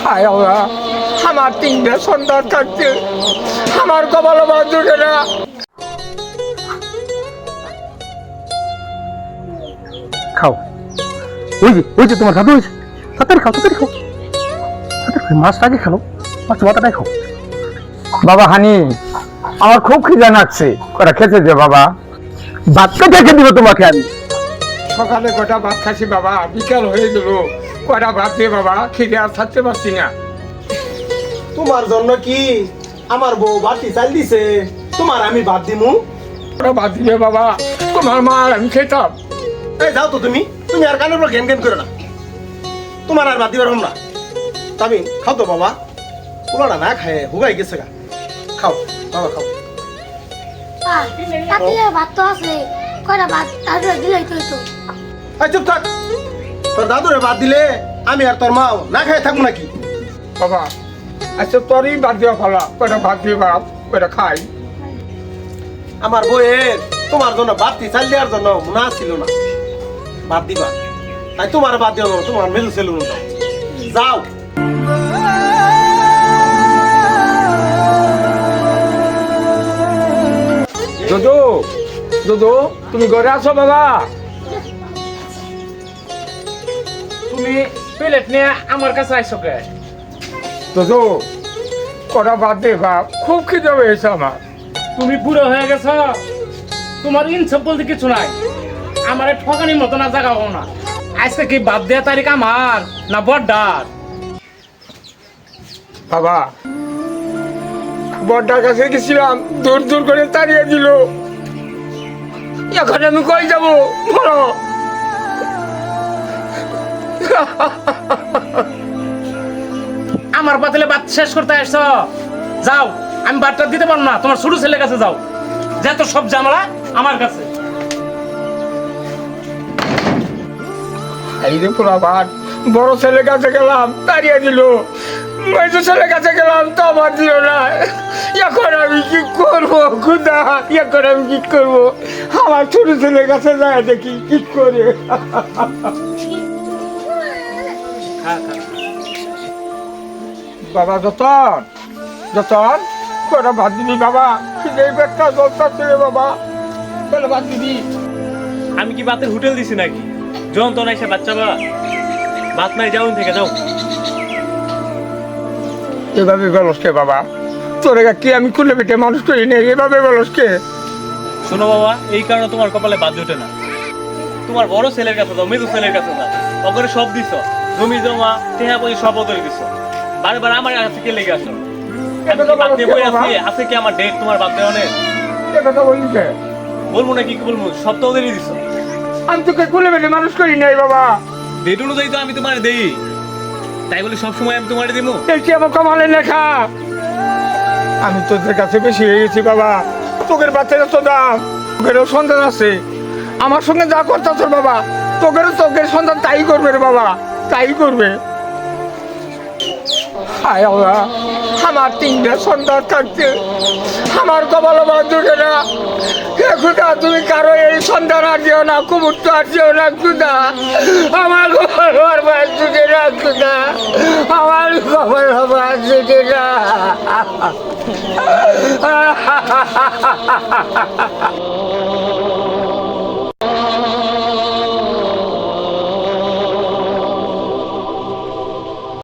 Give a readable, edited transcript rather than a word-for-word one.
হায় আল্লাহ, আমার তিনটা সন্তান থাকছে, আমার কপালে ভাত জোটে না। খাও, ওই যে তোমার দাদু হয়েছে, তাড়াতাড়ি খাও, তাড়াতাড়ি খাও, মাছটা আগে খাও, মাছ মাথাটাই খাও। বাবা হানি, আমার খুব খিদা লাগছে, কটা খেতে দে বাবা, ভাতটা দেখে দিব তোমাকে আমি। সকালে কটা ভাত খাচ্ছি বাবা, বিকাল হয়ে গেল, কটা ভাত দিয়ে বাবা, খিদে আর থাকতে পারছি না। তোমার জন্য কি আমার বউ বাতি চাল দিছে, তোমার আমি ভাত দিমু? কটা ভাত দিবে বাবা, তোমার মা আর আমি খেতাম। এই যাও তো, তুমি আর কানের উপর ঘেন ঘেন করো না, তোমার আর ভাত দিবার হম না। তামি খাও তো বাবা, পোলাটা না খায় হুগাই গেছে গা। খাও বাবা, খাও। পাতিলে ভাত তো আছে, কয়টা ভাত তারপরে দিলেই তো হইতো। এই চুপ থাক, তোর দাদুরে ভাত দিলে আমি আর তোর মাও না খায় থাকবো নাকি? বাবা আচ্ছা, তোরই ভাত দেওয়া ভালো, কটা ভাত দিয়ে বাপ, কটা খাই। আমার বউয়ের তোমার জন্য বাতি চাল দেওয়ার জন্য মনে ছিল না, ভাত দিবা, তাই তোমার বাদ দিও না, তোমার মেলু সেলু না, যাও। দুদু, দুদু, তুমি ঘরে আছো বাবা? তুমি প্লেট নিয়ে আমার কাছে আইসো কে? দুদু, কটা ভাত দে বাপ, খুব খিদে হয়েছে আমার। তুমি বুড়ো হয়ে গেছ, তোমার ইনসব বলতে কিছু নাই। আমার ঠকানির মতো না জাগাবো না। আজকে কি বাদ দেওয়া তারিখ আমার না বড়দার? বাবা বড়টার কাছে গেছিলাম, দূর দূর করে তাড়িয়ে দিল, এখন আমি কই যাবো বলো? আমার পাতিলে ভাত শেষ করতে আসছো, যাও। আমি ভাতটা দিতে পারবো না, তোমার ছোট ছেলের কাছে যাও, যত সব ঝামেলা আমার কাছে। এই যে পুরা ভাত, বড় ছেলের কাছে গেলাম, তাড়িয়ে দিল, মেজো ছেলের কাছে গেলাম, তো আমার দিল না। এখন আমি কি করবো খুদা, এখন আমি কি করবো? আমার ছোট ছেলের কাছে যায় দেখি কি করে। বাবা যতন, যতন, কটা ভাত দিবি বাবা, খিদে পেটটা জ্বলতাছে রে বাবা, কটা ভাত দিবি? আমি কি বাতের হোটেল দিছি নাকি? যন্ত্রণা এসে বাচ্চা বা বাত নাই, যাউন থেকে যাও। এভাবে বলসকে বাবা, তোরে কি আমি খুলে পেটে মানুষ করি না, এভাবে বলসকে? শোনো বাবা, এই কারণে তোমার কপালে বাদ জোটে না। তোমার বড় ছেলের কাছে যাও, মেজো ছেলের কাছে যাও, অগরে সব দিছ, জমি জমা টেহা পয়সা সব বদলে দিছ, বারবার আমার কাছে কে লেগে আসো? আমি কি বাদ দিয়ে বই আছি? আছে কি আমার ডেট তোমার বাদ দেওয়া নেই? কথা বলিছে বলবো না কি বলবো, সব তো ওদেরই দিছ। আমি তোকে খুলে পেটে মানুষ করি নাই বাবা, ডেট অনুযায়ী তো আমি তোমার দেই, তাই বলে সবসময় আমি তোমার দেবো? দেখছি আমার কমালে লেখা। আমি তোদের কাছে বেশি হয়ে গেছি বাবা, তোকের বাচ্চারা তো দাম, তোকেরও সন্তান আছে, আমার সঙ্গে যা করতে তোর বাবা, তোকের সন্তান তাই করবে রে বাবা, তাই করবে। হায় আল্লাহ, আমার তিনটা সন্তান থাকছে, আমার কপালে ভাত জোটে না। খুদা তুমি কারো এই সন্তান আর যেও না, কুমুরটা আর যেও না খুদা, আমার কপালে ভাত জোটে না খুদা, আমার কপালে ভাত জোটে না।